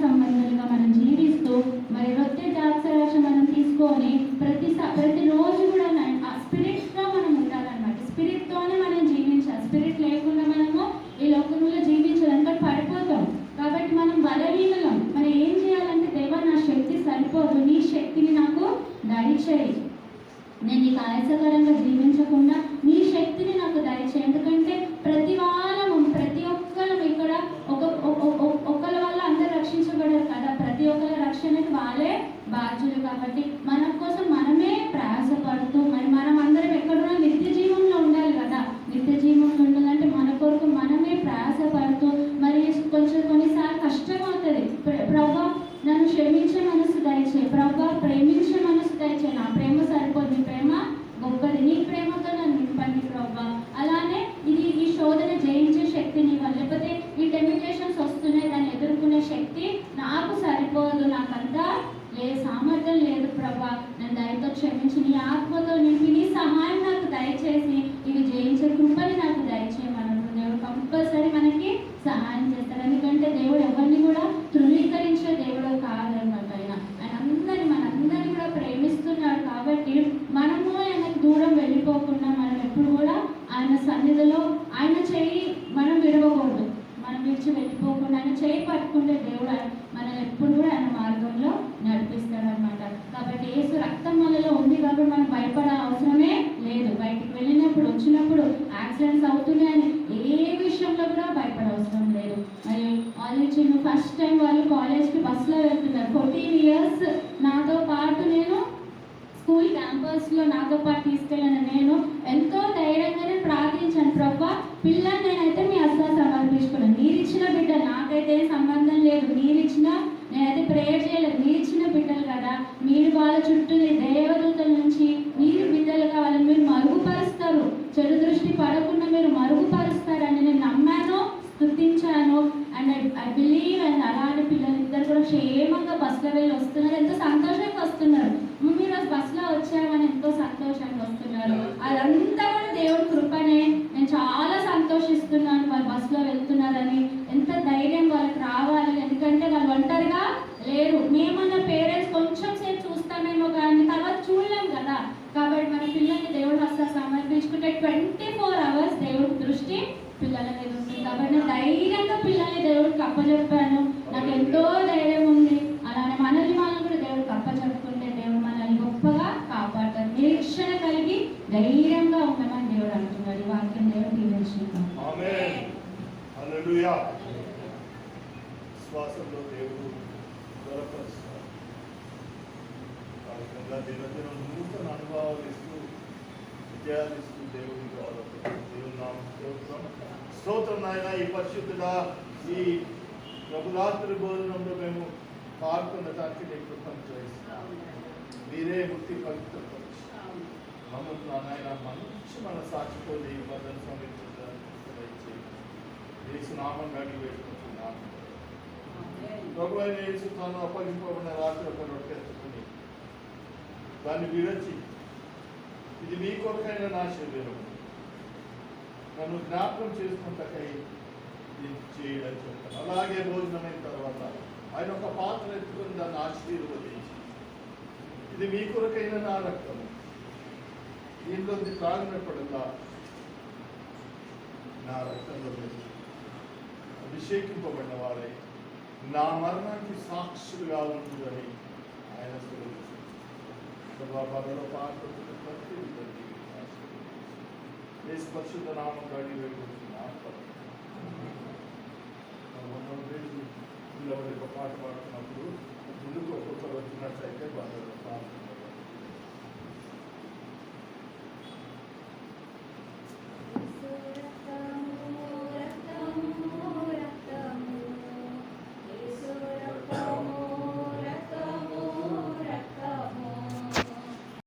సంబంధాలుగా మనం జీవిస్తూ మరి రొట్టె ద్రాక్షరసం మనం తీసుకొని ప్రతిరోజు కూడా స్పిరిట్తో మనం ఉండాలన్నమాట. స్పిరిట్తోనే మనం జీవించాలి. స్పిరిట్ లేకుండా మనము ఈ లోకంలో జీవించాలంటే పడిపోతాం. కాబట్టి మనం బలహీనం. మనం ఏం చేయాలంటే, దేవా నా శక్తి సరిపోదు, నీ శక్తిని నాకు దయచేయి. నేను నీకు ఆయాసకరంగా జీవించకుండా నీ శక్తిని నాకు దయచేయి. ఎందుకంటే ప్రతి ఒక్కరు ఇక్కడ ఒకళ్ళ వల్ల అందరూ రక్షించబడారు కదా. ప్రతి ఒక్కరి రక్షణకి వాళ్ళే బాధ్యులు. కాబట్టి మన కోసం మనమే ప్రయాసపడుతూ మరి మనం అందరం ఎక్కడున్నా నిత్య జీవంలో ఉండాలి కదా. నిత్య జీవంలో ఉండాలంటే మన కొరకు మనమే ప్రయాసపడుతూ మరి కొన్నిసార్లు కష్టం అవుతుంది. ప్రభువా నన్ను క్షమించే మనసు దయచేయి, ప్రభువా ప్రేమించే మనసు దయచేయి. నా ప్రేమ సరిపోదు, నీ ప్రేమ గొప్పది, నీ ప్రేమతో నన్ను నింపండి ప్రభువా. అలానే ఈ శోధన జయించే శక్తిని లేకపోతే ఈ టెంప్టేషన్స్ వస్తున్నాయి, దాన్ని ఎదుర్కొనే శక్తి నాకు సరిపోదు, నాకంతా సామర్థ్యం లేదు ప్రభువా, నన్ను దయతో క్షమించి నీ ఆత్మతో నింపి నీ సహాయం నాకు దయచేసి ఇవి జయించే కృపని నాకు దయచేయమని దేవుడు కంపల్సరీ మనకి సహాయం చేస్తాడు. ఎందుకంటే దేవుడు ఎవరిని కూడా తృణీకరించే దేవుడు కాదనమాట. ఆయన మనందరినీ కూడా ప్రేమిస్తున్నాడు. కాబట్టి మనము ఆయనకు దూరం వెళ్ళిపోకుండా మనం ఎప్పుడు కూడా ఆయన సన్నిధిలో ఆయన చేయి మనం విడవకూడదు. మనం విడిచి వెళ్ళిపోకుండా ఆయన చేయి పట్టుకుంటే దేవుడు మనం ఎప్పుడు కూడా ఆయన మార్గంలో నడిపిస్తాడు అనమాట. కాబట్టి యేసు రక్తం మనలో ఉంది కాబట్టి మనం భయపడే అవసరమే లేదు. బయటికి వెళ్ళినప్పుడు వచ్చినప్పుడు యాక్సిడెంట్స్ అవుతున్నాయని ఏ విషయంలో కూడా భయపడే అవసరం లేదు. మరి ఆలోచన ఫస్ట్ టైం వాళ్ళు కాలేజ్కి బస్సులో వెళ్తున్నారు. 14 years నాతో పాటు నేను స్కూల్ క్యాంపస్లో నాతో పాటు తీసుకెళ్ళిన నేను ఎంతో ధైర్యంగానే ప్రార్థించాను, ప్రభువా పిల్లలు నేనైతే మీ అస్సలు సమర్పించుకున్నాను. మీరు ఇచ్చిన బిడ్డలు, నాకైతే సంబంధం లేదు, మీరు ఇచ్చిన నేనైతే ప్రేయర్ చేయలేదు, మీరు ఇచ్చిన బిడ్డలు కదా, మీరు వాళ్ళ చుట్టూ దేవదూతల నుంచి మీరు బిడ్డలుగా వాళ్ళని మీరు మరుగుపరుస్తారు, చెడు దృష్టి పడకుండా మీరు మరుగుపరుస్తారని నేను నమ్మాను, స్తుతించాను. And I believe. అండ్ అలాంటి పిల్లలు ఇద్దరు కూడా క్షేమంగా బస్సులో వెళ్ళి వస్తున్నారు. ఎంతో సంతోషంగా వస్తున్నారు. మీరు బస్సులో వచ్చామని ఎంతో సంతోషంగా వస్తున్నారు. అదంతా కూడా దేవుడి కృపనే. నేను చాలా సంతోషిస్తున్నాను వాళ్ళు బస్సులో వెళ్తున్నారని. ఎంత ధైర్యం వాళ్ళకి రావాలి. ఎందుకంటే వాళ్ళు ఒంటరిగా లేరు. మేమన్న పేరెంట్స్ కొంచెం సేపు చూస్తామేమో కానీ తర్వాత చూడలేం కదా. కాబట్టి మన పిల్లల్ని దేవుడు అసలు సమర్పించుకుంటే 24 hours దేవుడి దృష్టి పిల్లల మీద ఉంటుంది. కాబట్టి నేను ధైర్యంగా పిల్లల్ని దేవుడికి అప్పచెప్పాను. నాకు ఎంతో ధైర్యం ఉంది. అలానే మనల్ని మనం కూడా దేవుడికి అప్పచెప్పుకుంటే దేవుడు మనల్ని గొప్పగా కాపాడతారు. నిరీక్షణ కలిగి ధైర్యంగా ఉండమని దేవుడు అంటున్నాడు. ఈ వాక్యం దేవుడు దీవించుకుంటాం. ఆమేన్. హల్లెలూయా. శ్వాసంలో దేవుడు బలపరుస్తాడు. దినదినం నూతన అనుభవాలు ఇస్తూ విజయాలు ఇస్తూ దేవుడిని గౌరవం దేవుని నామం స్తోత్రం నాయన. ఈ పరిశుద్ధుడా ఈ ప్రభురాత్రి భోజనంలో మేము పాల్గొనడానికి నీకు కృపను చేస్తున్నాం. మీరే ముక్తి పవిత్రపరిచి మమ్మల్ని నాయన మంచి మన సాక్షితో ఈ భద్రత సమీక్షించి యేసు నామం అడిగి వేసుకుంటున్నాను. ప్రభు అయిన యేసు తాను అప్పగింపబడిన రాత్రి ఒక రొట్టెత్తుకుని దాన్ని విరచి, ఇది మీ కొరకైన నా శరీరం, నన్ను జ్ఞాపకం చేసుకుంటకై చేయడం చెప్తాను. అలాగే భోజనమైన తర్వాత ఆయన ఒక పాత్ర ఎత్తుకుని దాన్ని ఆశీర్వదించి, ఇది మీ కొరకైన నా రక్తము, దీంట్లో త్రాగినప్పుడల్లా నా రక్తంలో అభిషేకింపబడిన వారై నా మరణానికి సాక్షులుగా ఉంటుందని ఆయన స్వరూపంలో పాత్ర ప్రతి యేసు పరిశుద్ధ నామం అడిగి వేడుకుంటున్నాను. పాట పాడుతున్నప్పుడు